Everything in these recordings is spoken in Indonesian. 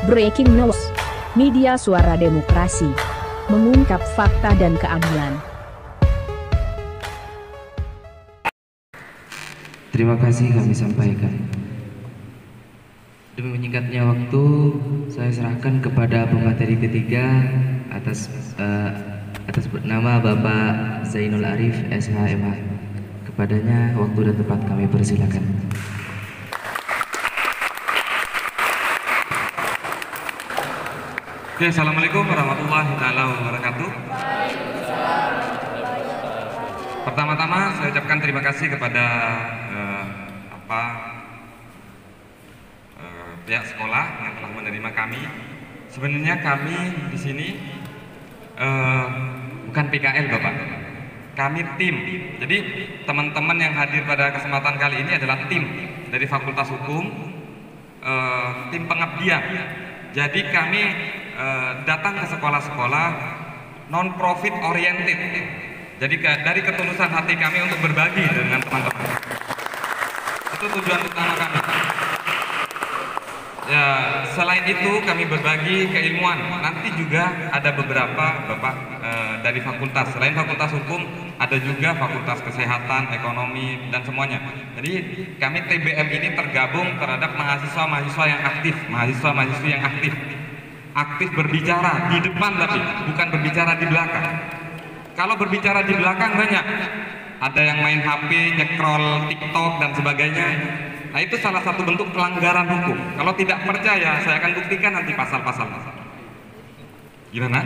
Breaking News, media suara demokrasi, mengungkap fakta dan keadilan. Terima kasih kami sampaikan. Demi menyingkatnya waktu, saya serahkan kepada pemateri ketiga atas nama Bapak Zainul Arif SHMH. Kepadanya waktu dan tempat kami persilakan. Oke, Assalamualaikum warahmatullahi wabarakatuh. Pertama-tama saya ucapkan terima kasih kepada pihak sekolah yang telah menerima kami. Sebenarnya kami di sini bukan PKL, Bapak. Kami tim. Jadi teman-teman yang hadir pada kesempatan kali ini adalah tim dari Fakultas Hukum, tim pengabdian. Jadi kami datang ke sekolah-sekolah non-profit oriented. Jadi dari ketulusan hati kami untuk berbagi dengan teman-teman. Itu tujuan utama kami. Ya, selain itu kami berbagi keilmuan. Nanti juga ada beberapa Bapak dari fakultas. Selain Fakultas Hukum, ada juga Fakultas Kesehatan, Ekonomi, dan semuanya. Jadi kami TBM ini tergabung terhadap mahasiswa-mahasiswa yang aktif, mahasiswa-mahasiswi yang aktif. Aktif berbicara di depan tapi bukan berbicara di belakang. Kalau berbicara di belakang banyak. Ada yang main HP, nyekrol TikTok dan sebagainya. Nah, itu salah satu bentuk pelanggaran hukum. Kalau tidak percaya, saya akan buktikan nanti pasal-pasal. Gimana?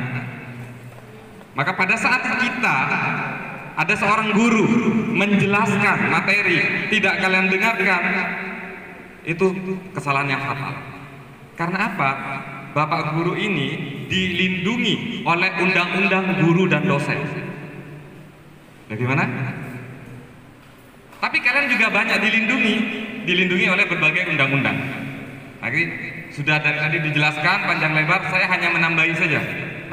Maka pada saat kita ada seorang guru menjelaskan materi, tidak kalian dengarkan, itu kesalahan yang fatal. Karena apa? Bapak guru ini dilindungi oleh undang-undang guru dan dosen. Bagaimana? Tapi kalian juga banyak dilindungi oleh berbagai undang-undang. Jadi sudah dari tadi dijelaskan panjang lebar, saya hanya menambahi saja.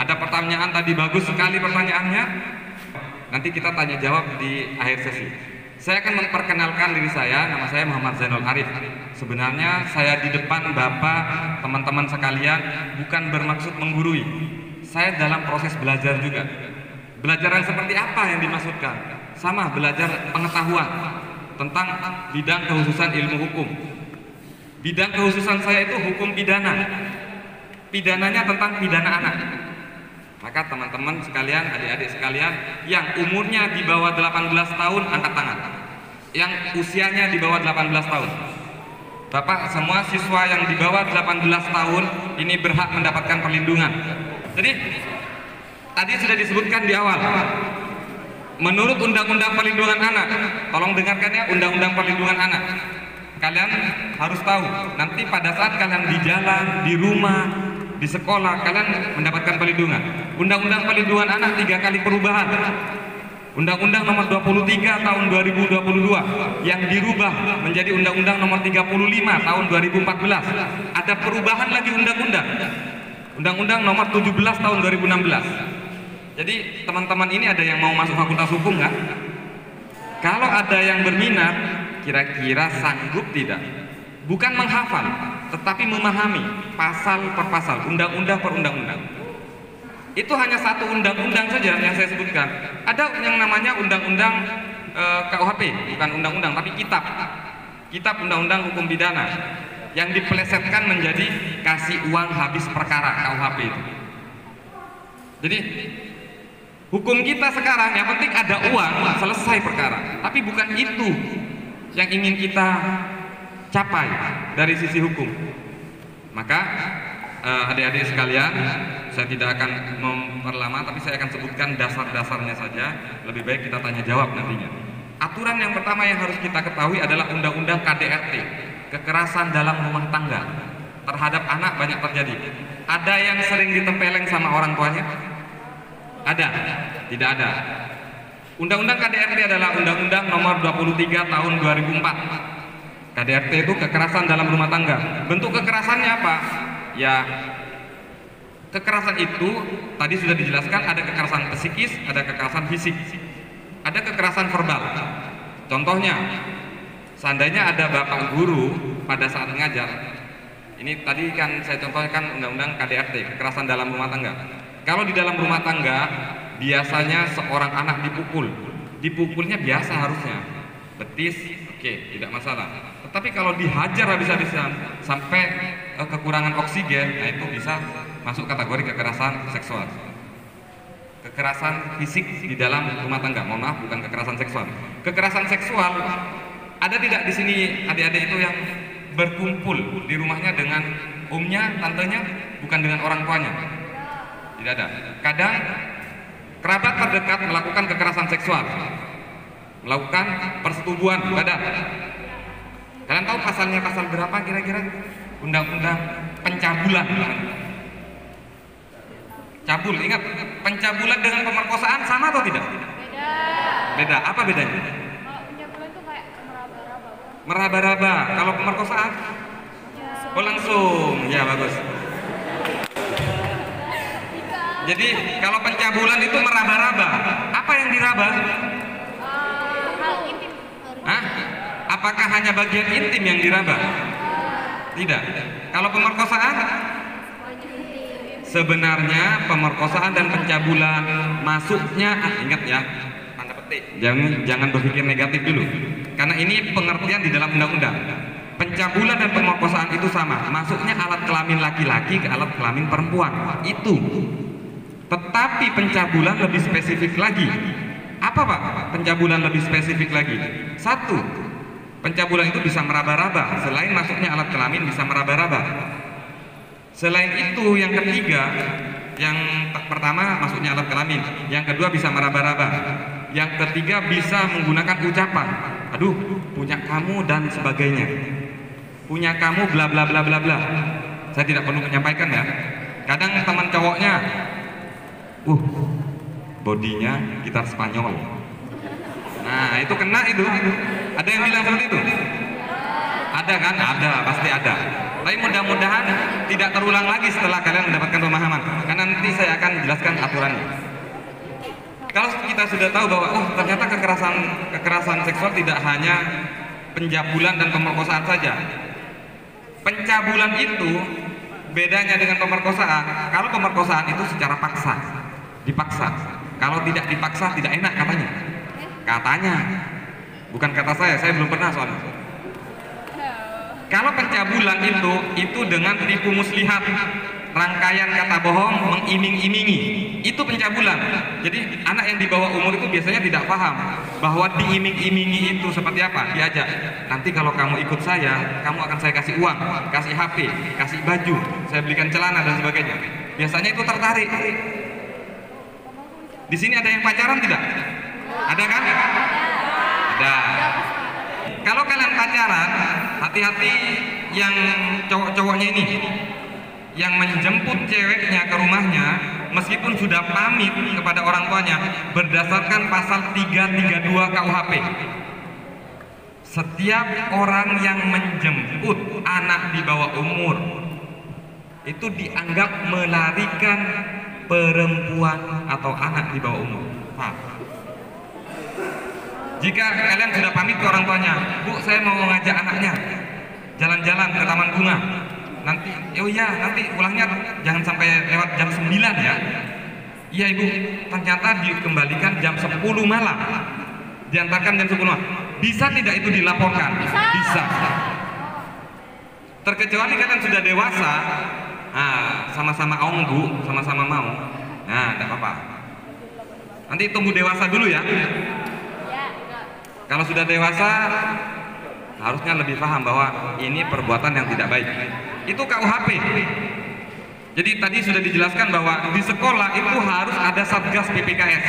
Ada pertanyaan tadi, bagus sekali pertanyaannya. Nanti kita tanya jawab di akhir sesi. Saya akan memperkenalkan diri saya, nama saya Muhammad Zainul Arif. Sebenarnya saya di depan Bapak, teman-teman sekalian, bukan bermaksud menggurui. Saya dalam proses belajar juga. Belajar yang seperti apa yang dimaksudkan? Sama, belajar pengetahuan tentang bidang kehususan ilmu hukum. Bidang kehususan saya itu hukum pidana. Pidananya tentang pidana anak. Maka teman-teman sekalian, adik-adik sekalian yang umurnya di bawah 18 tahun angkat tangan. Yang usianya di bawah 18 tahun. Bapak, semua siswa yang di bawah 18 tahun ini berhak mendapatkan perlindungan. Jadi tadi sudah disebutkan di awal. Menurut Undang-Undang Perlindungan Anak, tolong dengarkan ya, Undang-Undang Perlindungan Anak. Kalian harus tahu, nanti pada saat kalian di jalan, di rumah, di sekolah, kalian mendapatkan perlindungan. Undang-Undang Perlindungan Anak 3 kali perubahan. Undang-Undang nomor 23 tahun 2022 yang dirubah menjadi Undang-Undang nomor 35 tahun 2014. Ada perubahan lagi undang-undang. Undang-Undang nomor 17 tahun 2016. Jadi teman-teman ini ada yang mau masuk Fakultas Hukum nggak? Kalau ada yang berminat, kira-kira sanggup tidak? Bukan menghafal, tetapi memahami pasal per pasal, undang-undang per undang-undang. Itu hanya satu undang-undang saja yang saya sebutkan. Ada yang namanya undang-undang KUHP, bukan undang-undang, tapi kitab. Kitab undang-undang hukum pidana yang dipelesetkan menjadi kasih uang habis perkara, KUHP itu. Jadi hukum kita sekarang yang penting ada uang, selesai perkara. Tapi bukan itu yang ingin kita capai dari sisi hukum. Maka adik-adik sekalian, saya tidak akan memperlama, tapi saya akan sebutkan dasar-dasarnya saja. Lebih baik kita tanya jawab nantinya. Aturan yang pertama yang harus kita ketahui adalah Undang-Undang KDRT, kekerasan dalam rumah tangga terhadap anak banyak terjadi. Ada yang sering ditempeleng sama orang tuanya? Ada? Tidak ada. Undang-Undang KDRT adalah Undang-Undang nomor 23 tahun 2004. KDRT itu kekerasan dalam rumah tangga. Bentuk kekerasannya apa? Ya, kekerasan itu tadi sudah dijelaskan, ada kekerasan psikis, ada kekerasan fisik, ada kekerasan verbal. Contohnya, seandainya ada bapak guru pada saat mengajar, Ini tadi kan saya contohkan undang-undang KDRT, kekerasan dalam rumah tangga. Kalau di dalam rumah tangga biasanya seorang anak dipukul, dipukulnya biasa harusnya, betis, oke, tidak masalah. Tetapi kalau dihajar habis-habisan sampai kekurangan oksigen, nah itu bisa masuk kategori kekerasan seksual. Kekerasan fisik di dalam rumah tangga, mohon maaf, bukan kekerasan seksual. Kekerasan seksual ada tidak di sini adik-adik itu yang berkumpul di rumahnya dengan omnya, tantenya, bukan dengan orang tuanya? Tidak ada. Kadang kerabat terdekat melakukan kekerasan seksual, melakukan persetubuhan badan. Kalian tahu pasalnya pasal berapa kira-kira? Undang-undang pencabulan. Cabul, ingat, pencabulan dengan pemerkosaan sama atau tidak? Beda. Beda. Apa bedanya? Kalau pencabulan itu kayak meraba-raba. Meraba-raba. Kalau pemerkosaan? Ya. Oh langsung. Ya bagus. Jadi kalau pencabulan itu meraba-raba. Apa yang diraba? Hal intim. Hah? Apakah hanya bagian intim yang diraba? Tidak. Kalau pemerkosaan? Sebenarnya pemerkosaan dan pencabulan masuknya, ingat ya, tanda petik. Jangan berpikir negatif dulu. Karena ini pengertian di dalam undang-undang. Pencabulan dan pemerkosaan itu sama. Masuknya alat kelamin laki-laki ke alat kelamin perempuan. Itu. Tetapi pencabulan lebih spesifik lagi. Apa Pak? Pencabulan lebih spesifik lagi. Satu, pencabulan itu bisa meraba-raba. Selain masuknya alat kelamin bisa meraba-raba. Selain itu yang ketiga, yang pertama masuknya alat kelamin, yang kedua bisa meraba-raba, yang ketiga bisa menggunakan ucapan, aduh punya kamu dan sebagainya, punya kamu bla bla bla bla bla. Saya tidak perlu menyampaikan ya. Kadang teman cowoknya, bodinya gitar Spanyol. Nah itu kena itu. Ada yang bilang seperti itu? Ada kan? Ada, pasti ada. Tapi mudah-mudahan tidak terulang lagi setelah kalian mendapatkan pemahaman. Karena nanti saya akan jelaskan aturannya. Kalau kita sudah tahu bahwa ternyata kekerasan seksual tidak hanya pencabulan dan pemerkosaan saja. Pencabulan itu bedanya dengan pemerkosaan. Kalau pemerkosaan itu secara paksa, dipaksa. Kalau tidak dipaksa tidak enak katanya. Katanya, bukan kata saya belum pernah soalnya. Kalau pencabulan itu dengan tipu muslihat, rangkaian kata bohong, mengiming-imingi, itu pencabulan. Jadi anak yang di bawah umur itu biasanya tidak paham bahwa diiming-imingi itu seperti apa. Diajak, nanti kalau kamu ikut saya, kamu akan saya kasih uang, kasih HP, kasih baju, saya belikan celana dan sebagainya. Biasanya itu tertarik. Di sini ada yang pacaran tidak? Ada kan? Ada. Kalau kalian pacaran, hati-hati yang cowok-cowoknya ini yang menjemput ceweknya ke rumahnya meskipun sudah pamit kepada orang tuanya berdasarkan pasal 332 KUHP. Setiap orang yang menjemput anak di bawah umur itu dianggap melarikan perempuan atau anak di bawah umur. Jika kalian sudah pamit ke orang tuanya, Bu, saya mau ngajak anaknya jalan-jalan ke taman bunga. Nanti, nanti pulangnya jangan sampai lewat jam 9 ya. Iya Ibu, ternyata dikembalikan jam 10 malam. Diantarkan jam 10 malam. Bisa tidak itu dilaporkan? Bisa. Terkecuali kalian sudah dewasa, sama-sama Bu, sama-sama mau. Nah, tidak apa-apa. Nanti tunggu dewasa dulu ya. Kalau sudah dewasa harusnya lebih paham bahwa ini perbuatan yang tidak baik. Itu KUHP. Jadi tadi sudah dijelaskan bahwa di sekolah itu harus ada Satgas PPKS.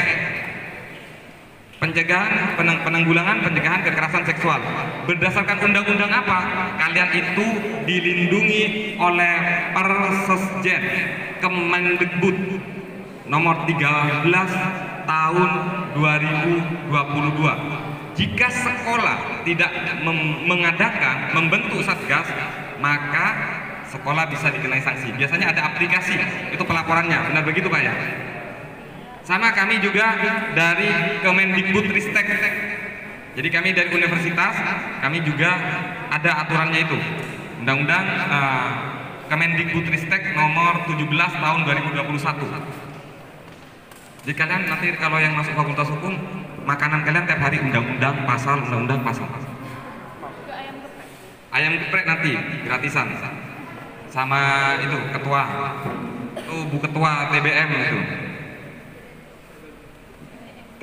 Pencegahan, penanggulangan, pencegahan kekerasan seksual. Berdasarkan undang-undang apa? Kalian itu dilindungi oleh Persesjen Kemendikbud nomor 13 tahun 2022. Jika sekolah tidak membentuk satgas, maka sekolah bisa dikenai sanksi. Biasanya ada aplikasi, itu pelaporannya. Benar begitu Pak ya? Sama kami juga dari Kemendikbudristek. Jadi kami dari universitas, kami juga ada aturannya itu. Undang-undang Kemendikbudristek nomor 17 tahun 2021. Jadi kalian nanti kalau yang masuk fakultas hukum, makanan kalian tiap hari undang-undang pasal, undang-undang pasal. Juga ayam geprek. Ayam geprek nanti gratisan sama itu ketua, itu bu ketua TBM itu.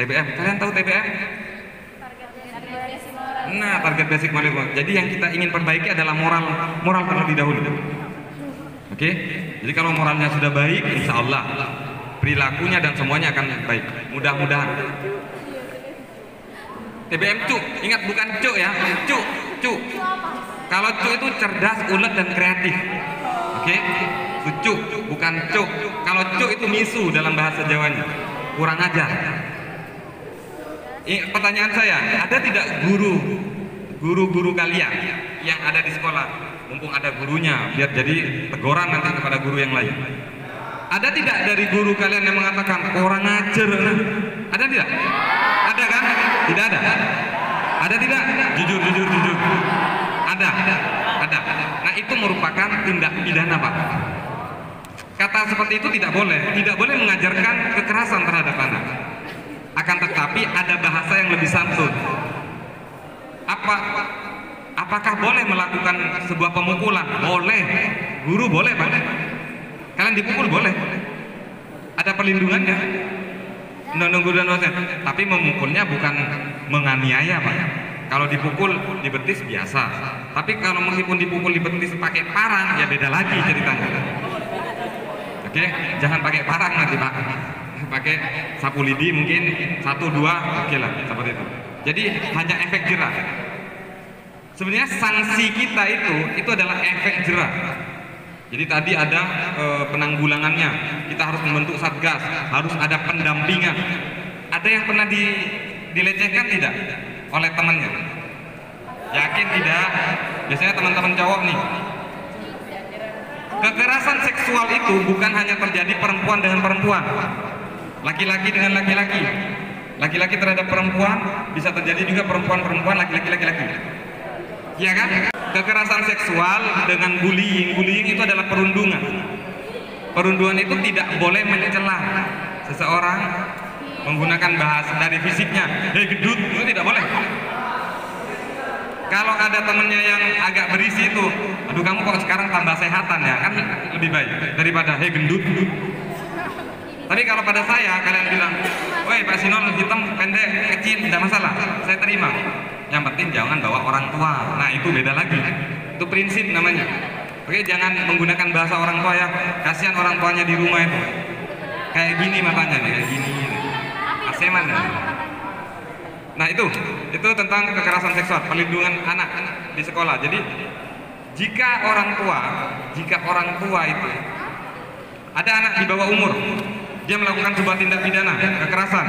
TBM, kalian tahu TBM? Target basic moral. Nah, target basic moral. Jadi yang kita ingin perbaiki adalah moral terlebih dahulu. Oke? Jadi kalau moralnya sudah baik, insya Allah perilakunya dan semuanya akan baik. Mudah-mudahan. TBM cuk, ingat bukan cuk ya, cuk. Kalau cuk itu cerdas, ulet dan kreatif. Oke? Itu cuk, bukan cuk. Kalau cuk itu misu dalam bahasa Jawanya. Kurang ajar. Pertanyaan saya, ada tidak guru-guru kalian yang ada di sekolah? Mumpung ada gurunya, biar jadi teguran nanti kepada guru yang lain. Ada tidak dari guru kalian yang mengatakan kurang ajar? Ada tidak? Ada kan? Tidak ada. Ada tidak? Jujur. Ada. Nah, itu merupakan tindak pidana, Pak. Kata seperti itu tidak boleh mengajarkan kekerasan terhadap anak. Akan tetapi ada bahasa yang lebih santun. Apakah boleh melakukan sebuah pemukulan? Boleh. Guru boleh, Pak. Kalian dipukul boleh. Ada perlindungannya. Undang-undang guru dan dosen. Tapi memukulnya bukan menganiaya, Pak. Kalau dipukul di betis biasa. Tapi kalau meskipun dipukul di betis pakai parang, ya beda lagi ceritanya. Oke, jangan pakai parang nanti, Pak. Pakai sapu lidi mungkin 1, 2, oke lah, seperti itu. Jadi hanya efek jerah. Sebenarnya sanksi kita itu adalah efek jerah. Jadi tadi ada penanggulangannya. Kita harus membentuk satgas, harus ada pendampingan. Ada yang pernah dilecehkan tidak oleh temannya? Yakin tidak? Biasanya teman-teman cowok nih. Kekerasan seksual itu bukan hanya terjadi perempuan dengan perempuan, laki-laki dengan laki-laki, laki-laki terhadap perempuan, bisa terjadi juga perempuan-perempuan, laki-laki. Ya kan? Kekerasan seksual dengan bullying itu adalah perundungan. Perundungan itu tidak boleh mencela seseorang menggunakan bahasa dari fisiknya. Hei gedut, itu tidak boleh. Kalau ada temennya yang agak berisi itu, aduh kamu kok sekarang tambah sehatan ya, kan lebih baik daripada hei gendut. Tapi kalau pada saya kalian bilang, woi Pak Sinol hitam, pendek, kecil, tidak masalah, saya terima. Yang penting jangan bawa orang tua. Nah itu beda lagi. Itu prinsip namanya. Oke, jangan menggunakan bahasa orang tua ya. Kasihan orang tuanya di rumah itu. Kayak gini matanya nih, kayak gini. Aseman ya. Nah itu tentang kekerasan seksual, perlindungan anak di sekolah. Jadi jika orang tua itu ada anak di bawah umur, dia melakukan sebuah tindak pidana kekerasan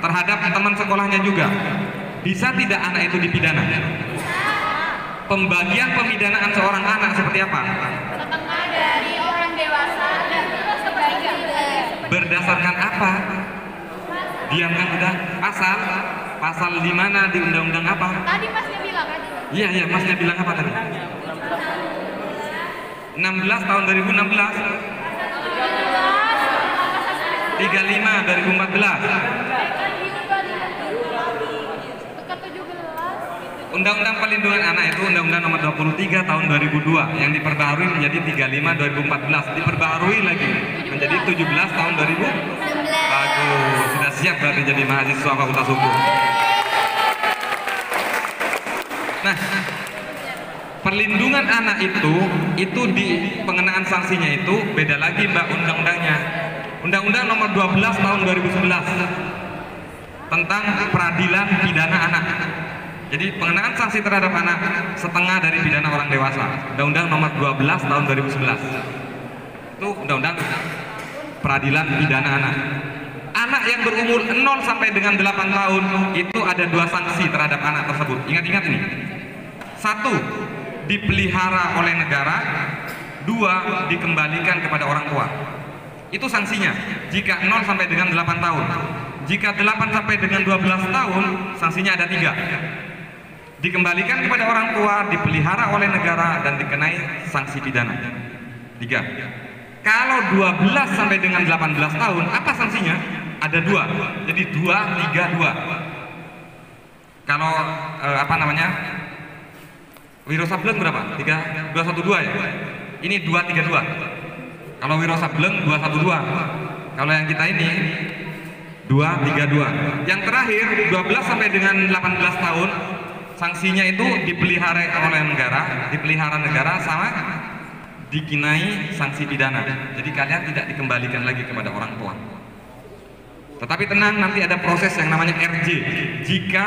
terhadap teman sekolahnya juga, bisa tidak anak itu dipidana? Pembagian pemidanaan seorang anak seperti apa? Setengah dari orang dewasa dan sebagian Berdasarkan apa? Diam kan udah. Pasal di mana di undang-undang apa? Tadi masnya bilang kan? Iya, masnya bilang apa tadi? 16 tahun 2016. 35 2014. Undang-Undang Perlindungan Anak itu Undang-Undang Nomor 23 Tahun 2002 yang diperbaharui menjadi 35 2014, diperbaharui lagi menjadi 17 tahun 2000. Bagus, sudah siap berarti jadi mahasiswa Fakultas Hukum. Nah, perlindungan anak itu di pengenaan sanksinya itu beda lagi Mbak undang-undangnya. Undang-Undang Nomor 12 Tahun 2011 tentang peradilan pidana anak. Jadi pengenaan sanksi terhadap anak setengah dari pidana orang dewasa. Undang-Undang Nomor 12 Tahun 2011. Itu undang-undang peradilan pidana anak. Anak yang berumur 0 sampai dengan 8 tahun itu ada 2 sanksi terhadap anak tersebut. Ingat-ingat ini. 1, dipelihara oleh negara. 2, dikembalikan kepada orang tua. Itu sanksinya jika 0 sampai dengan 8 tahun. Jika 8 sampai dengan 12 tahun, sanksinya ada 3. Dikembalikan kepada orang tua, dipelihara oleh negara, dan dikenai sanksi pidana. 3. Kalau 12 sampai dengan 18 tahun, apa sanksinya? Ada 2. Jadi 2, 3, 2. Kalau Wiro Sableng berapa? 3, 2, 1, 2 ya? Ini 2, 3, 2. Kalau Wiro Sableng 2, 1, 2. Kalau yang kita ini 2, 3, 2. Yang terakhir 12 sampai dengan 18 tahun, sanksinya itu dipelihara oleh negara sama dikenai sanksi pidana. Jadi kalian tidak dikembalikan lagi kepada orang tua. Tetapi tenang, nanti ada proses yang namanya RJ. Jika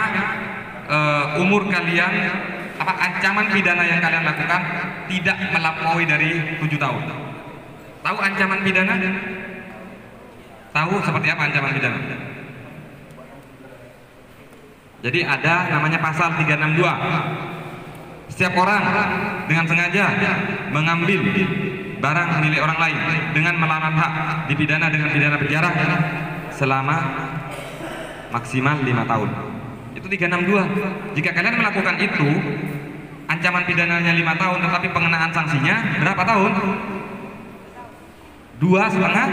umur kalian, ancaman pidana yang kalian lakukan tidak melampaui dari 7 tahun. Tahu ancaman pidana? Tahu seperti apa ancaman pidana? Jadi ada namanya pasal 362. Setiap orang dengan sengaja mengambil barang milik orang lain dengan melawan hak dipidana dengan pidana penjara selama maksimal 5 tahun. Itu 362. Jika kalian melakukan itu, ancaman pidananya 5 tahun, tetapi pengenaan sanksinya berapa tahun? 2,5.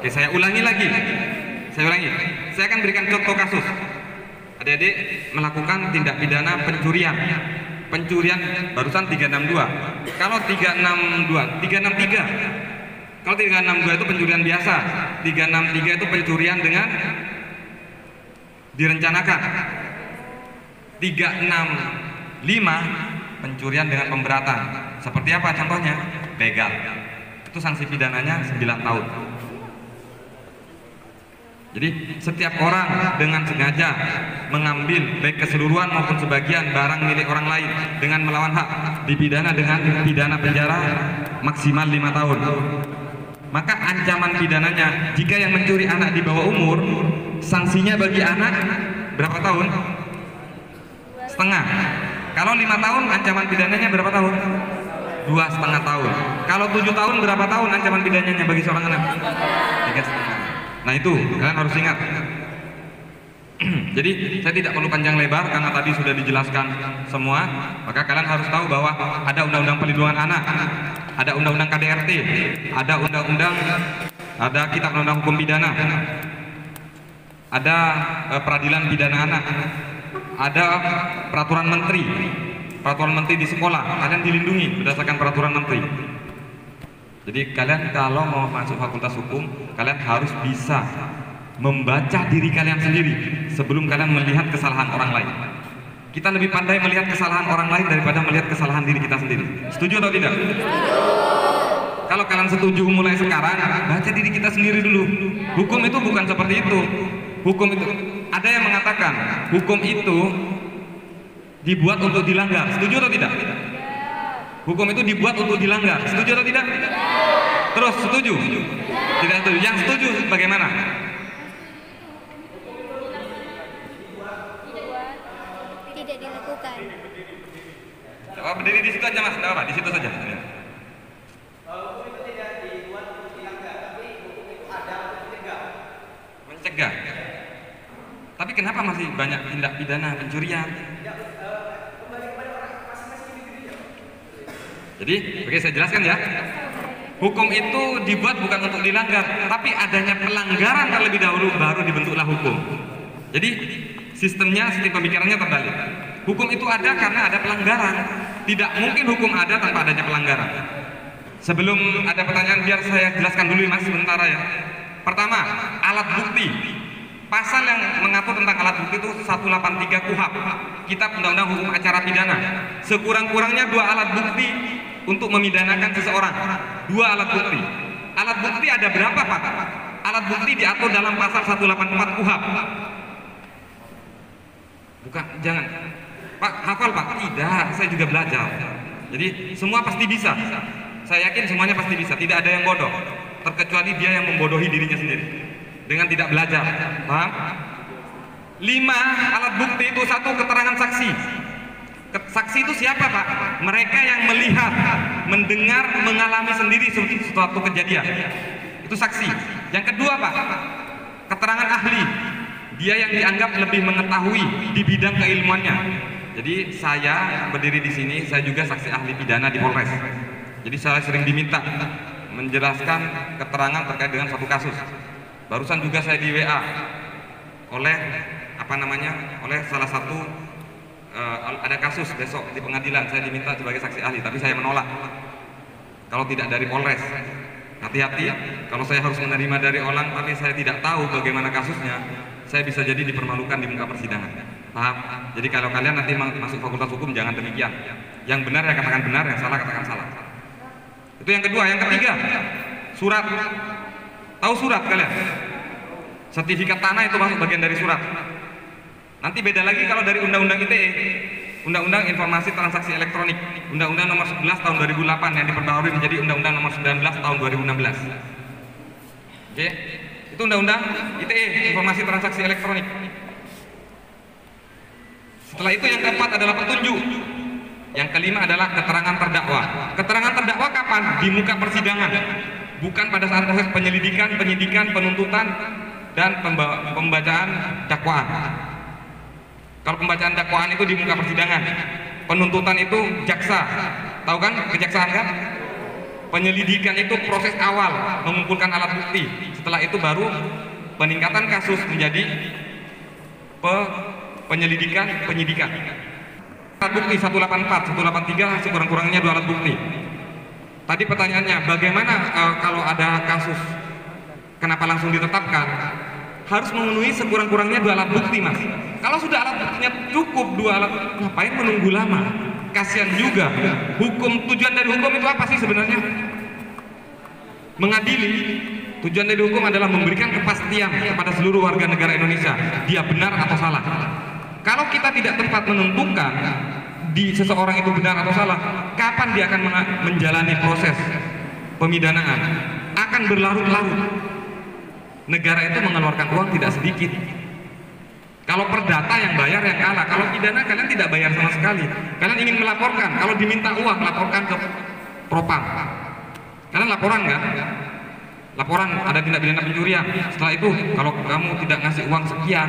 Oke, saya ulangi lagi. Saya akan berikan contoh kasus. Adik-adik melakukan tindak pidana pencurian. Pencurian barusan 362. Kalau 363. Kalau 362 itu pencurian biasa. 363 itu pencurian dengan direncanakan. 365 pencurian dengan pemberatan. Seperti apa contohnya? Begal. Itu sanksi pidananya 9 tahun. Jadi setiap orang dengan sengaja mengambil baik keseluruhan maupun sebagian barang milik orang lain dengan melawan hak dipidana dengan pidana penjara maksimal 5 tahun. Maka ancaman pidananya jika yang mencuri anak di bawah umur, sanksinya bagi anak berapa tahun? Setengah. Kalau 5 tahun ancaman pidananya berapa tahun? 2,5 tahun. Kalau 7 tahun berapa tahun ancaman pidananya bagi seorang anak? 3,5. Nah itu kalian harus ingat. Jadi saya tidak perlu panjang lebar karena tadi sudah dijelaskan semua. Maka kalian harus tahu bahwa ada undang-undang perlindungan anak, ada undang-undang KDRT, ada ada kitab undang-undang hukum pidana, ada peradilan pidana anak, ada peraturan menteri di sekolah. Kalian dilindungi berdasarkan peraturan menteri. Jadi kalian kalau mau masuk fakultas hukum, kalian harus bisa membaca diri kalian sendiri sebelum kalian melihat kesalahan orang lain. Kita lebih pandai melihat kesalahan orang lain daripada melihat kesalahan diri kita sendiri. Setuju atau tidak? Kalau kalian setuju mulai sekarang, baca diri kita sendiri dulu. Hukum itu bukan seperti itu. Hukum itu, ada yang mengatakan hukum itu dibuat untuk dilanggar. Setuju atau tidak? Hukum itu dibuat untuk dilanggar. Setuju atau tidak? Terus setuju? Tidak setuju. Yang setuju bagaimana? Tidak dilakukan. Coba berdiri di situ aja mas, tidak apa, di situ saja. Ya. Mencegah. Tapi kenapa masih banyak tindak pidana pencurian? Jadi, oke saya jelaskan ya. Hukum itu dibuat bukan untuk dilanggar, tapi adanya pelanggaran terlebih dahulu baru dibentuklah hukum. Jadi sistem pemikirannya terbalik. Hukum itu ada karena ada pelanggaran. Tidak mungkin hukum ada tanpa adanya pelanggaran. Sebelum ada pertanyaan biar saya jelaskan dulu mas sementara ya. Pertama, alat bukti. Pasal yang mengatur tentang alat bukti itu 183 KUHP, Kitab Undang-Undang Hukum Acara Pidana. Sekurang-kurangnya 2 alat bukti untuk memidanakan seseorang. 2 alat bukti. Alat bukti ada berapa Pak? Alat bukti diatur dalam pasal 184 KUHP. Bukan, jangan Pak, hafal Pak? Tidak, saya juga belajar. Jadi semua pasti bisa. Saya yakin semuanya pasti bisa, tidak ada yang bodoh. Terkecuali dia yang membodohi dirinya sendiri dengan tidak belajar. Paham? 5 alat bukti itu. 1 keterangan saksi. Saksi itu siapa Pak? Mereka yang melihat, mendengar, mengalami sendiri suatu kejadian. Itu saksi. Yang kedua Pak, keterangan ahli. Dia yang dianggap lebih mengetahui di bidang keilmuannya. Jadi saya berdiri di sini, saya juga saksi ahli pidana di Polres. Jadi saya sering diminta menjelaskan keterangan terkait dengan satu kasus. Barusan juga saya di WA oleh oleh salah satu ada kasus besok di pengadilan, saya diminta sebagai saksi ahli, tapi saya menolak. Kalau tidak dari Polres, hati-hati. Kalau saya harus menerima dari orang, tapi saya tidak tahu bagaimana kasusnya, saya bisa jadi dipermalukan di muka persidangan. Paham? Jadi kalau kalian nanti masuk fakultas hukum, jangan demikian. Yang benar ya katakan benar, yang salah katakan salah. Itu yang kedua. Yang ketiga, surat. Tahu surat kalian? Sertifikat tanah itu masuk bagian dari surat. Nanti beda lagi kalau dari Undang-Undang ITE, Undang-Undang Informasi Transaksi Elektronik, Undang-Undang Nomor 11 Tahun 2008 yang diperbaharui menjadi Undang-Undang Nomor 19 Tahun 2016. Oke, itu Undang-Undang ITE, Informasi Transaksi Elektronik. Setelah itu yang keempat adalah petunjuk. Yang kelima adalah keterangan terdakwa. Keterangan terdakwa kapan? Di muka persidangan, bukan pada saat proses penyelidikan, penyidikan, penuntutan, dan pembacaan dakwaan. Kalau pembacaan dakwaan itu di muka persidangan, penuntutan itu jaksa, tahu kan kejaksaan kan? Penyelidikan itu proses awal, mengumpulkan alat bukti. Setelah itu baru peningkatan kasus menjadi penyelidikan, penyidikan. Alat bukti 184, 183 sekurang-kurangnya 2 alat bukti. Tadi pertanyaannya, bagaimana kalau ada kasus, kenapa langsung ditetapkan? Harus memenuhi sekurang-kurangnya 2 alat bukti, Mas. Kalau sudah alat buktinya cukup 2 alat, ngapain menunggu lama? Kasihan juga. Tujuan dari hukum itu apa sih sebenarnya? Mengadili. Tujuan dari hukum adalah memberikan kepastian kepada seluruh warga negara Indonesia, dia benar atau salah. Kalau kita tidak tepat menentukan di seseorang itu benar atau salah, kapan dia akan menjalani proses pemidanaan? Akan berlarut-larut. Negara itu mengeluarkan uang tidak sedikit. Kalau perdata yang bayar yang kalah, kalau pidana kalian tidak bayar sama sekali. Kalian ingin melaporkan, kalau diminta uang laporkan ke Propam. Kalian laporan kan? Laporan ada tindak pidana pencurian. Setelah itu kalau kamu tidak ngasih uang sekian,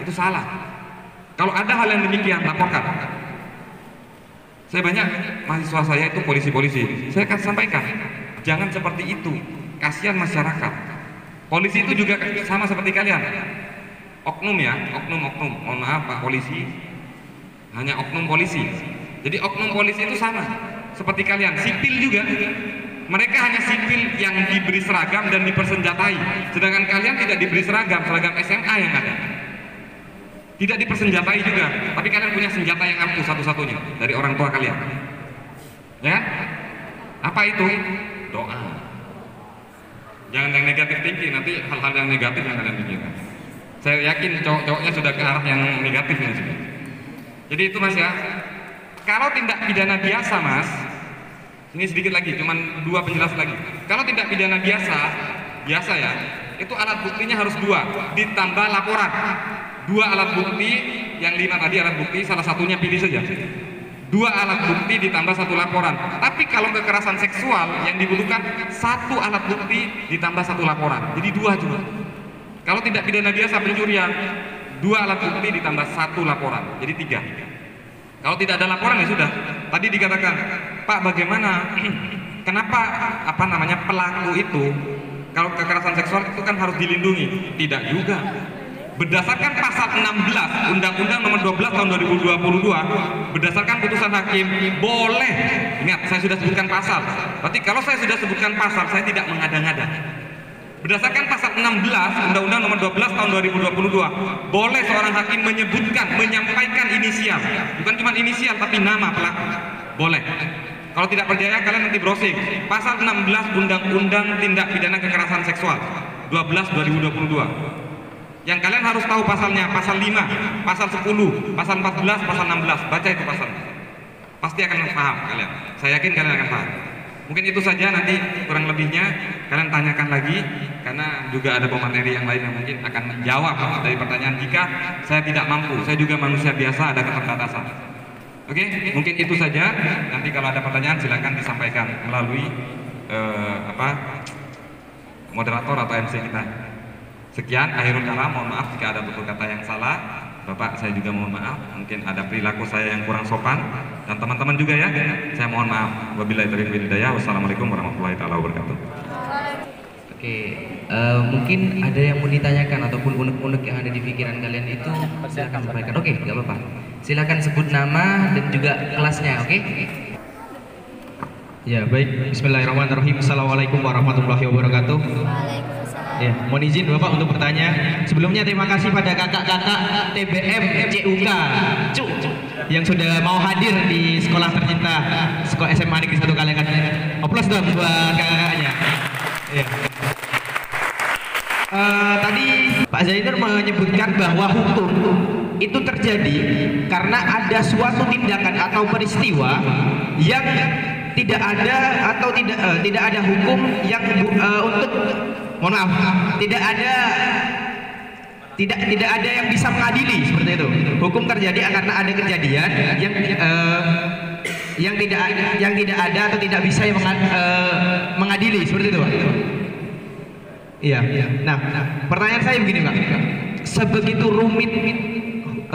itu salah. Kalau ada hal yang demikian, laporkan. Saya banyak mahasiswa saya itu polisi-polisi. Saya akan sampaikan, jangan seperti itu. Kasihan masyarakat. Polisi itu juga sama seperti kalian. Oknum ya, oknum. Mohon maaf Pak Polisi, hanya oknum polisi. Jadi oknum polisi itu sama seperti kalian, sipil juga. Mereka hanya sipil yang diberi seragam dan dipersenjatai. Sedangkan kalian tidak diberi seragam SMA yang ada. Tidak dipersenjatai juga, tapi kalian punya senjata yang ampuh satu-satunya dari orang tua kalian. Ya? Apa itu? Doa. Jangan yang negatif tinggi, nanti hal-hal yang negatif yang kalian pikirkan. Saya yakin cowok-cowoknya sudah ke arah yang negatif ini juga. Jadi itu Mas ya. Kalau tindak pidana biasa Mas, ini sedikit lagi, cuman 2 penjelasan lagi. Kalau tindak pidana biasa ya, itu alat buktinya harus 2, ditambah laporan. 2 alat bukti, yang 5 tadi alat bukti, salah satunya pilih saja. 2 alat bukti ditambah 1 laporan. Tapi kalau kekerasan seksual yang dibutuhkan 1 alat bukti ditambah 1 laporan. Jadi 2 juga. Kalau tidak pidana biasa pencurian, 2 alat bukti ditambah 1 laporan. Jadi 3. Kalau tidak ada laporan ya sudah. Tadi dikatakan, Pak bagaimana? Kenapa pelaku itu kalau kekerasan seksual itu kan harus dilindungi? Tidak juga. Berdasarkan pasal 16 Undang-Undang Nomor 12 Tahun 2022, berdasarkan putusan hakim boleh. Ingat, saya sudah sebutkan pasal. Berarti kalau saya sudah sebutkan pasal, saya tidak mengada-ngada. Berdasarkan pasal 16 Undang-Undang Nomor 12 Tahun 2022, boleh seorang hakim menyampaikan inisial, bukan cuma inisial tapi nama pelaku. Boleh. Kalau tidak percaya kalian nanti browsing pasal 16 Undang-Undang Tindak Pidana Kekerasan Seksual 12 2022. Yang kalian harus tahu pasalnya, pasal 5, pasal 10, pasal 14, pasal 16. Baca itu pasal. Pasti akan paham kalian. Saya yakin kalian akan paham. Mungkin itu saja, nanti kurang lebihnya kalian tanyakan lagi, karena juga ada pemateri yang lain yang mungkin akan menjawab dari pertanyaan jika saya tidak mampu. Saya juga manusia biasa, ada keterbatasan. Oke, mungkin itu saja. Nanti kalau ada pertanyaan silakan disampaikan melalui moderator atau MC kita. Sekian, akhirul kalam, mohon maaf jika ada tutur kata yang salah. Bapak, saya juga mohon maaf, mungkin ada perilaku saya yang kurang sopan. dan teman-teman juga ya. Saya mohon maaf. Wabillahi taufiq wal hidayah. Wassalamualaikum warahmatullahi taala wabarakatuh. Oke, mungkin ada yang mau ditanyakan ataupun unek-unek yang ada di pikiran kalian itu silakan sampaikan. Oke, nggak apa-apa. Silakan sebut nama dan juga kelasnya, oke? Ya, baik. Bismillahirrahmanirrahim. Assalamualaikum warahmatullahi wabarakatuh. Ya, mohon izin Bapak untuk bertanya. Sebelumnya terima kasih pada kakak-kakak TBM CUK CU yang sudah mau hadir di sekolah tercinta sekolah SMA Negeri 1 Kalengan. Aplaus dong buat kakak-kakaknya. Ya. Tadi Pak Zainur menyebutkan bahwa hukum itu terjadi karena ada suatu tindakan atau peristiwa yang tidak ada atau tidak ada hukum yang untuk mohon maaf tidak ada yang bisa mengadili seperti itu. Hukum terjadi karena ada kejadian yang tidak ada atau tidak bisa yang mengadili seperti itu, Pak. Iya. Nah, pertanyaan saya begini, Pak. Sebegitu rumit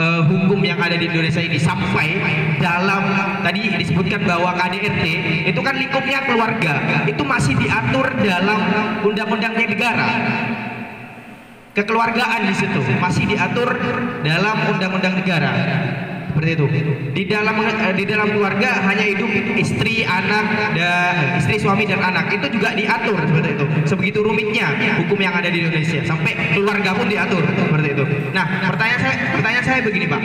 hukum yang ada di Indonesia ini sampai dalam tadi disebutkan bahwa KDRT itu kan lingkupnya keluarga, itu masih diatur dalam undang-undangnya negara. Kekeluargaan di situ masih diatur dalam undang-undang negara. Seperti itu. Di dalam keluarga hanya hidup istri, anak, istri, suami dan anak. Itu juga diatur seperti itu. Sebegitu rumitnya hukum yang ada di Indonesia sampai keluarga pun diatur seperti itu. Nah, pertanyaan saya begini, Pak.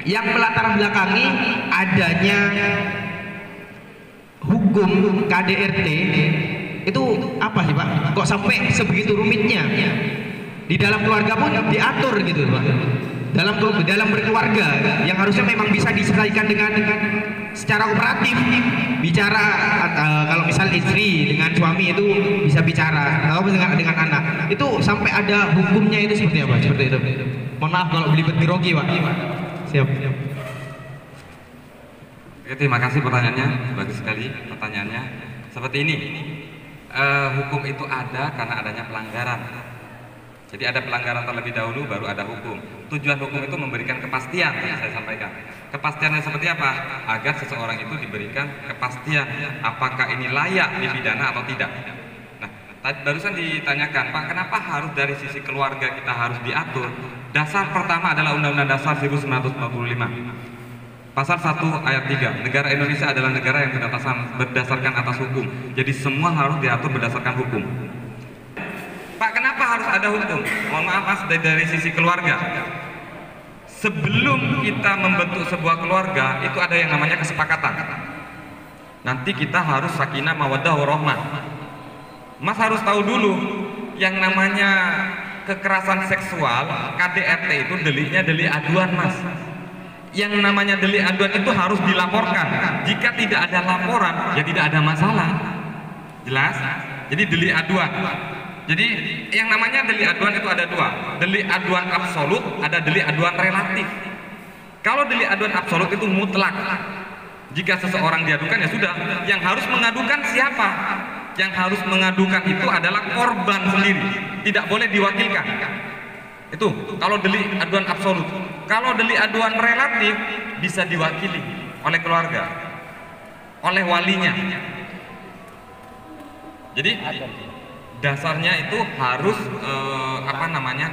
Yang melatar belakangi adanya hukum KDRT itu apa sih, Pak? Kok sampai sebegitu rumitnya? Di dalam keluarga pun diatur gitu, Pak. Dalam berkeluarga yang harusnya memang bisa diselesaikan dengan secara kooperatif, bicara kalau misal istri dengan suami itu bisa bicara, atau dengan anak itu sampai ada hukumnya itu seperti apa? Seperti itu. Mohon maaf kalau belibet grogi, Pak. Siap. Oke, terima kasih pertanyaannya, bagus sekali pertanyaannya. Seperti ini, hukum itu ada karena adanya pelanggaran. Jadi ada pelanggaran terlebih dahulu, baru ada hukum. Tujuan hukum itu memberikan kepastian, yang saya sampaikan. Kepastiannya seperti apa? Agar seseorang itu diberikan kepastian, apakah ini layak dipidana atau tidak. Nah, barusan ditanyakan, Pak, kenapa harus dari sisi keluarga kita harus diatur? Dasar pertama adalah Undang-Undang Dasar 1945. Pasal 1 ayat 3, negara Indonesia adalah negara yang berdasarkan atas hukum. Jadi semua harus diatur berdasarkan hukum. Pak, kenapa harus ada hukum? Mohon maaf, Mas, dari sisi keluarga. Sebelum kita membentuk sebuah keluarga, itu ada yang namanya kesepakatan. Nanti kita harus sakinah mawaddah warahmah. Mas harus tahu dulu, yang namanya kekerasan seksual, KDRT itu deliknya delik aduan, Mas. Yang namanya delik aduan itu harus dilaporkan. Jika tidak ada laporan, ya tidak ada masalah. Jelas? Jadi delik aduan. Jadi yang namanya delik aduan itu ada dua, delik aduan absolut, ada delik aduan relatif. Kalau delik aduan absolut itu mutlak, jika seseorang diadukan ya sudah. Yang harus mengadukan siapa? Yang harus mengadukan itu adalah korban sendiri, tidak boleh diwakilkan. Itu kalau delik aduan absolut. Kalau delik aduan relatif bisa diwakili oleh keluarga, oleh walinya. Jadi dasarnya itu harus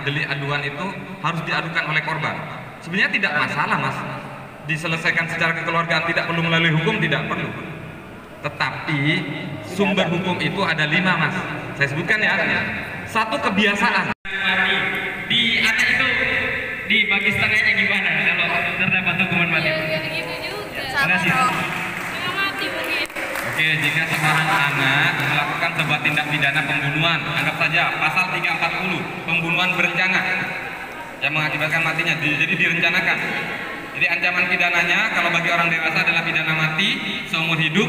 delik aduan itu harus diadukan oleh korban. Sebenarnya tidak masalah, Mas, diselesaikan secara kekeluargaan, tidak perlu melalui hukum, tidak perlu. Tetapi sumber hukum itu ada 5, Mas. Saya sebutkan ya. 1, kebiasaan. Di anak itu dibagi setengahnya gimana kalau terdapat hukuman mati? Ya gitu juga. Terima kasih. Mati begitu. Oke, jika seorang anak melakukan sebuah tindak pidana pembunuhan, anggap saja pasal 340, pembunuhan berencana yang mengakibatkan matinya, jadi direncanakan. Jadi ancaman pidananya kalau bagi orang dewasa adalah pidana mati seumur hidup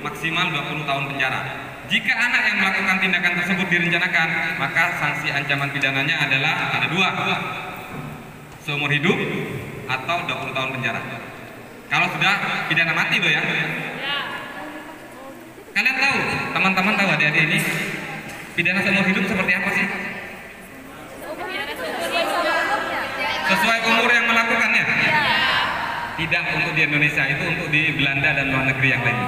maksimal 20 tahun penjara. Jika anak yang melakukan tindakan tersebut direncanakan, maka sanksi ancaman pidananya adalah ada 2, seumur hidup atau 20 tahun penjara. Kalau sudah pidana mati loh ya. Kalian tahu, teman-teman tahu adik-adik ini pidana seumur hidup seperti apa sih? Sesuai umur yang melakukannya. tidak untuk di Indonesia, itu untuk di Belanda dan luar negeri yang lain.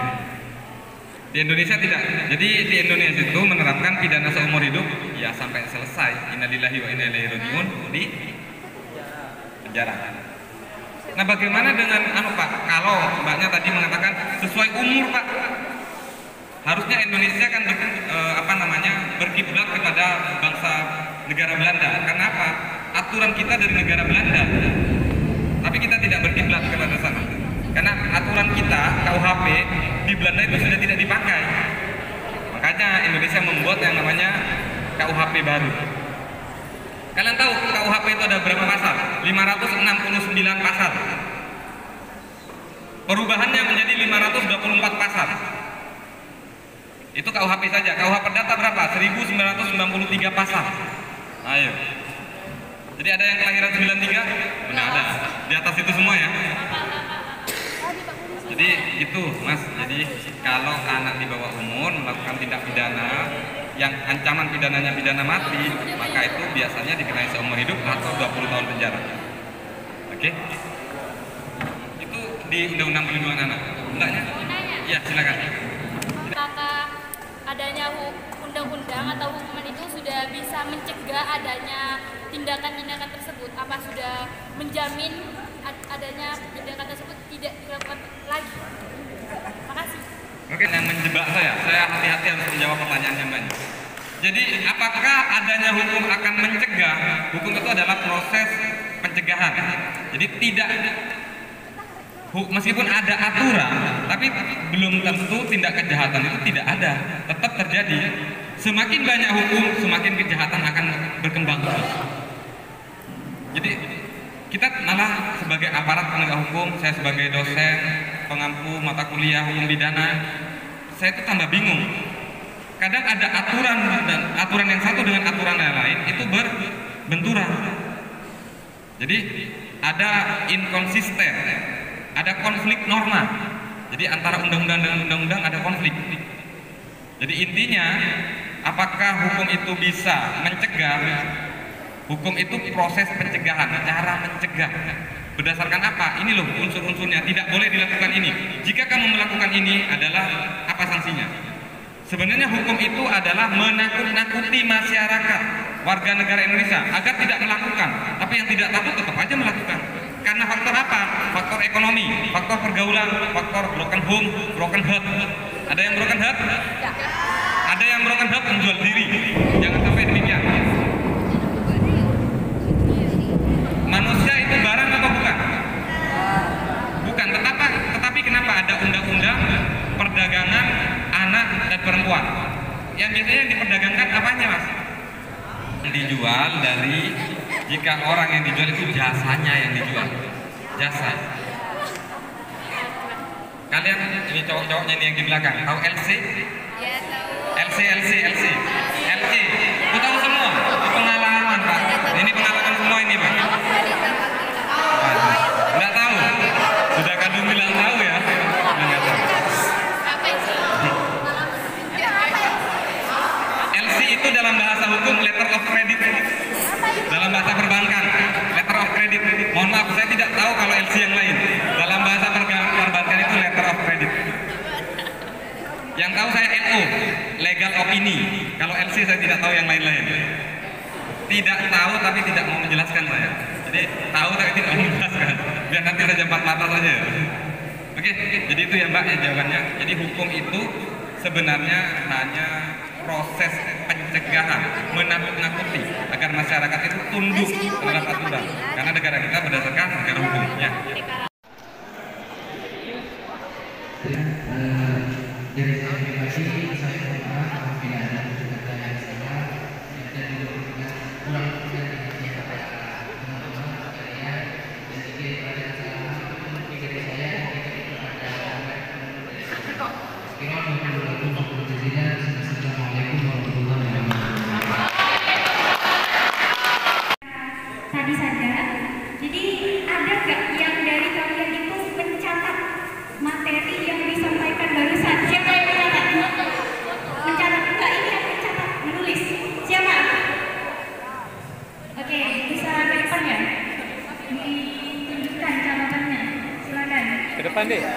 Di Indonesia tidak. Jadi di Indonesia itu menerapkan pidana seumur hidup ya sampai selesai. Innalillahi wa inna ilaihi rajiun di penjara. Nah, bagaimana dengan Pak? Kalau Mbaknya tadi mengatakan sesuai umur, Pak. Harusnya Indonesia kan berkiblat kepada bangsa negara Belanda. Karena apa? Aturan kita dari negara Belanda. Tapi kita tidak berkiblat kepada sana. Karena aturan kita KUHP di Belanda itu sudah tidak dipakai. Makanya Indonesia membuat yang namanya KUHP baru. Kalian tahu KUHP itu ada berapa pasal? 569 pasal. Perubahannya menjadi 524 pasal. Itu KUHP saja. KUH Perdata berapa? 1993 pasal. Ayo. Jadi ada yang kelahiran 93? Benar ada. Di atas itu semua ya. Jadi itu Mas, jadi kalau anak di bawah umur melakukan tindak pidana yang ancaman pidananya pidana mati, maka itu biasanya dikenai seumur hidup atau 20 tahun penjara. Oke? Itu di Undang-Undang Perlindungan Anak. Enggaknya? Iya, silakan. Apakah adanya undang-undang atau hukuman itu sudah bisa mencegah adanya tindakan-tindakan tersebut? Apa sudah menjamin adanya tindakan tersebut tidak dilakukan lagi? Makasih. Oke, yang menjebak saya hati-hati harus menjawab pertanyaannya Mbak. Jadi apakah adanya hukum akan mencegah? Hukum itu adalah proses pencegahan. Jadi tidak, meskipun ada aturan, tapi belum tentu tindak kejahatan itu tidak ada, tetap terjadi. Semakin banyak hukum, semakin kejahatan akan berkembang terus. Jadi kita malah sebagai aparat penegak hukum, saya sebagai dosen pengampu mata kuliah hukum pidana, saya itu tambah bingung. Kadang ada aturan dan aturan yang satu dengan aturan yang lain itu berbenturan. Jadi ada inkonsisten, ada konflik norma. Jadi antara undang-undang dengan undang-undang ada konflik. Jadi intinya, apakah hukum itu bisa mencegah? Hukum itu proses pencegahan, cara mencegah. Berdasarkan apa? Ini loh unsur-unsurnya, tidak boleh dilakukan ini. Jika kamu melakukan ini adalah apa sanksinya? Sebenarnya hukum itu adalah menakut-nakuti masyarakat, warga negara Indonesia agar tidak melakukan. Tapi yang tidak takut tetap aja melakukan. Karena faktor apa? Faktor ekonomi, faktor pergaulan, faktor broken home, broken heart. Ada yang broken heart? Ada yang broken heart menjual diri. Jangan sampai demikian. Manusia itu barang atau bukan? Bukan. Tetapi kenapa ada undang-undang perdagangan anak dan perempuan? Yang biasanya diperdagangkan apanya, Mas? Dijual dari, jika orang yang dijual itu jasanya yang dijual. Jasa. Kalian ini cowok-cowoknya ini yang di belakang, tahu LC? Ya, tahu. LC. Aku tahu semua. Itu pengalaman, Pak. Ini pengalaman semua ini, Pak. Nggak tahu. Sudah kadung bilang tahu ya. Nggak tahu. LC itu dalam bahasa hukum letter of credit. Dalam bahasa perbankan, letter of credit. Mohon maaf, saya tidak tahu kalau LC yang lain. Dalam bahasa perbankan itu letter of credit. Yang tahu saya LO, legal opini. Kalau LC saya tidak tahu yang lain-lain. Tidak tahu tapi tidak mau menjelaskan saya. Jadi tahu tapi tidak mau menjelaskan. Biar nanti saja empat mata saja. Oke, jadi itu ya Mbak ya jawabannya. Jadi hukum itu sebenarnya hanya proses pencegahan, menakut-nakuti agar masyarakat itu tunduk terhadap aturan. Karena negara kita berdasarkan negara hukum. Ya. Dari saya pribadi, saya mohon maaf apabila ada kata-kata yang salah dan juga kurang berkenan kepada teman-teman sekalian dan juga pada kesalahan dari saya kepada Assalamualaikum warahmatullahi wabarakatuh. Tadi saja, jadi ada nggak yang dari kalian itu mencatat materi yang disampaikan barusan? Siapa yang mencatat? Mencatat enggak? Ini yang mencatat, menulis. Siapa? Oke, bisa depan ya? Ditunjukkan catatannya. Silakan. Ke depan deh. Ada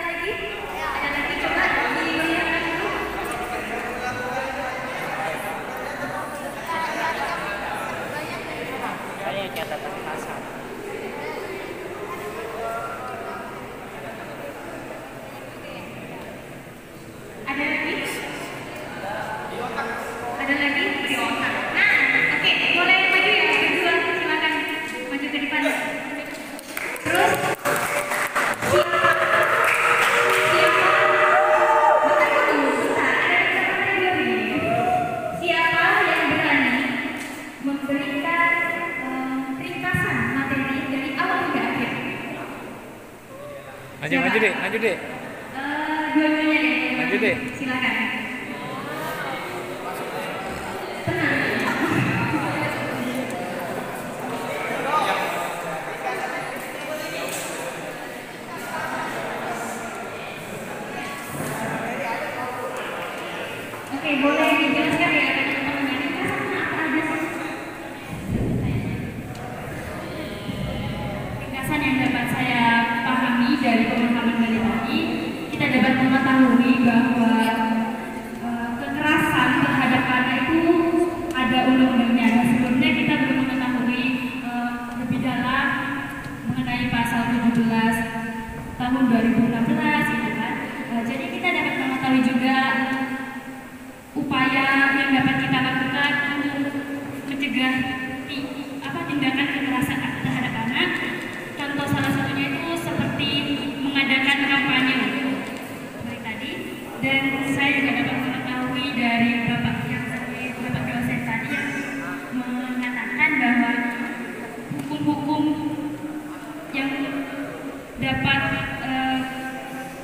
lagi? Ada lagi coba diperlihatkan dulu. Saya catatan kasar. Ada lagi? Ada lagi? Di otak. Nah, oke, boleh maju ya, berdua, silakan maju ke depan. Terus, siapa? Bentar dulu, bentar. Ada kata-kata dulu. Siapa yang berani memberikan ringkasan materi dari awal hingga akhir? Maju deh, maju deh. Dua-duanya deh. Maju deh. Silakan. Tenang. Oke, boleh dijelaskan ya teman-teman ini apa aja sih? Ringkasan yang dapat saya pahami dari pemahaman dari tadi, kita dapat mengetahui bahwa kekerasan terhadap anak itu ada undang-undangnya. Nah, sebelumnya kita belum mengetahui lebih dalam mengenai pasal 17 tahun 2016 gitu kan. Jadi kita dapat mengetahui juga upaya yang dapat kita lakukan untuk mencegah tindakan kekerasan terhadap anak. Contoh salah satunya itu seperti mengadakan kampanye seperti tadi, dan saya juga dapat mengetahui dari bapak dosen tadi yang mengatakan bahwa hukum-hukum yang dapat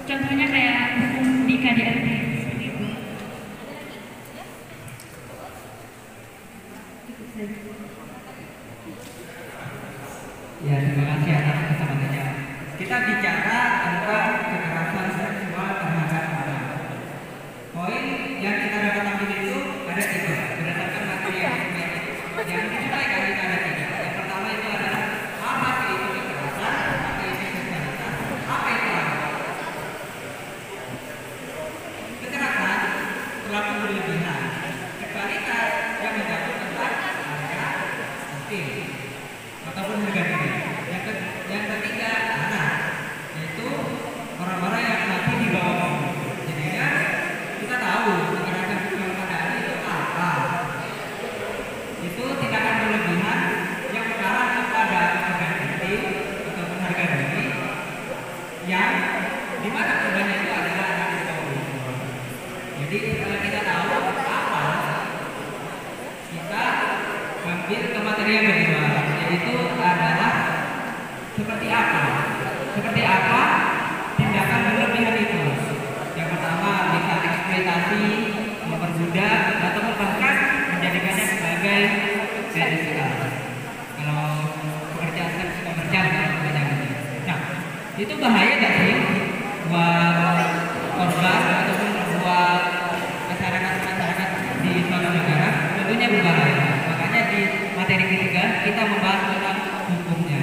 contohnya kayak hukum di KDRT seperti itu. Ya, terima kasih atas kesabarannya. Kita bicara tentang kekerasan seksual terhadap anak. Poin yang kita dapat ambil itu ada 3 berdasarkan materi yang disampaikan itu ada 3. Yang pertama itu adalah apa itu kekerasan, apa itu seksualitas, apa itu anak. Kekerasan terlalu berlebihan. Seksualitas yang menjatuh tentang harga intim ataupun harga diri. Yang ketiga anak, yaitu orang-orang yang masih di bawah umur. Jadinya kita tahu kekerasan seksual pada anak itu apa? Itu tindakan berlebihan yang mengarah kepada harga intim ataupun harga diri, yang dimana korbannya itu adalah anak di bawah umur. Jadi kalau kita tahu apa, kita ambil ke materi yang kedua, yaitu adalah seperti apa tindakan berlebihan itu. Yang pertama bisa eksploitasi, memperbudak, ataupun bahkan menjadikannya sebagai seksual. Kalau pekerjaan seks komersial nah, itu bahaya nggak sih buat korban ataupun buat masyarakat di suatu negara? Tentunya berbahaya. Makanya di materi ketiga kita membahas tentang hukumnya.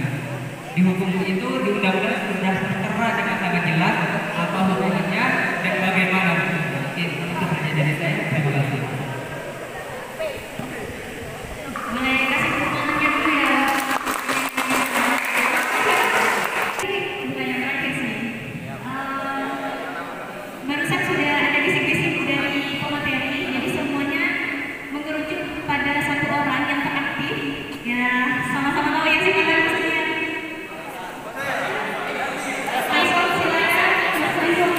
Di hukum itu di undang-undang sudah tertera dengan sangat jelas apa hukumnya dan bagaimana hukumnya. Mungkin itu saja dari saya. Terima kasih. Boleh kasih pertanyaannya dulu ya. Bukan yang terakhir sih. Barusan sudah ada bisik-bisik dari pemateri, jadi semuanya mengerucut pada satu orang yang teraktif. Ya, sama-sama tahu ya sih maksudnya. Mas Faisal, silakan. Mas Faisal.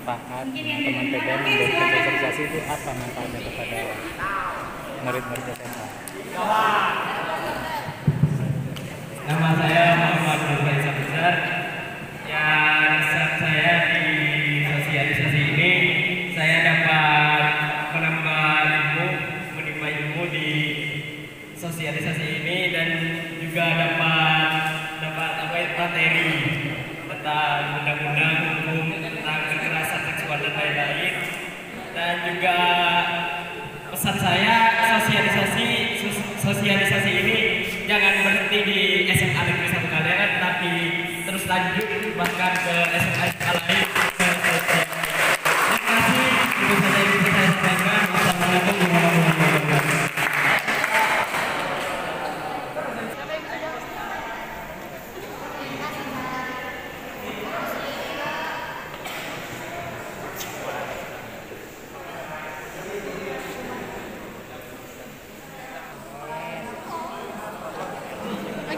manfaat teman PBM memberikan sosialisasi itu apa manfaatnya kepada murid-murid SMA? Nama saya Muhammad Nurul Sabzar. Yang saat saya di sosialisasi ini, saya dapat menambah menimba ilmu di sosialisasi ini dan juga dapat materi tentang undang-undang hukum tentang kekerasan seksual dan lain-lain. Dan juga pesan saya, sosialisasi ini jangan berhenti di SMA Negeri 1 Kaliangan, tapi terus lanjut bahkan ke SMA lain. Terima kasih. Itu saja yang bisa saya sampaikan. Wassalamualaikum warahmatullahi wabarakatuh.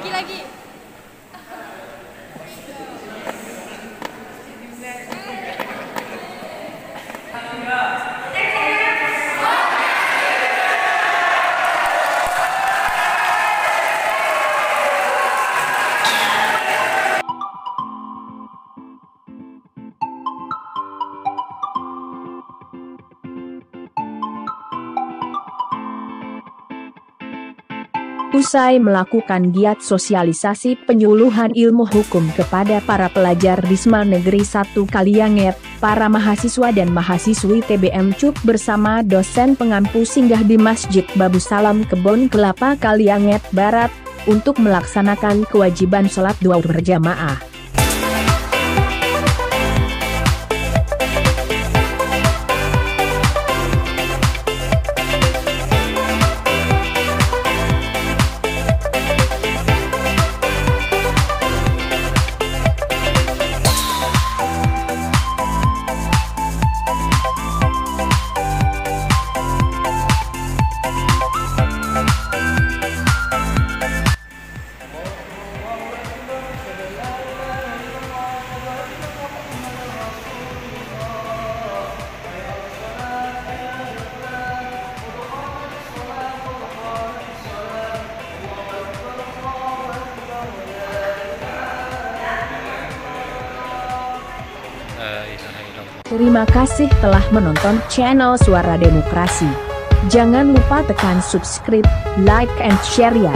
Lagi. Usai melakukan giat sosialisasi penyuluhan ilmu hukum kepada para pelajar Risma Negeri 1 Kalianget, para mahasiswa dan mahasiswi TBM CUP bersama dosen pengampu singgah di Masjid Babu Salam Kebon Kelapa Kalianget Barat, untuk melaksanakan kewajiban sholat duha berjamaah. Terima kasih telah menonton channel Suara Demokrasi. Jangan lupa tekan subscribe, like and share ya.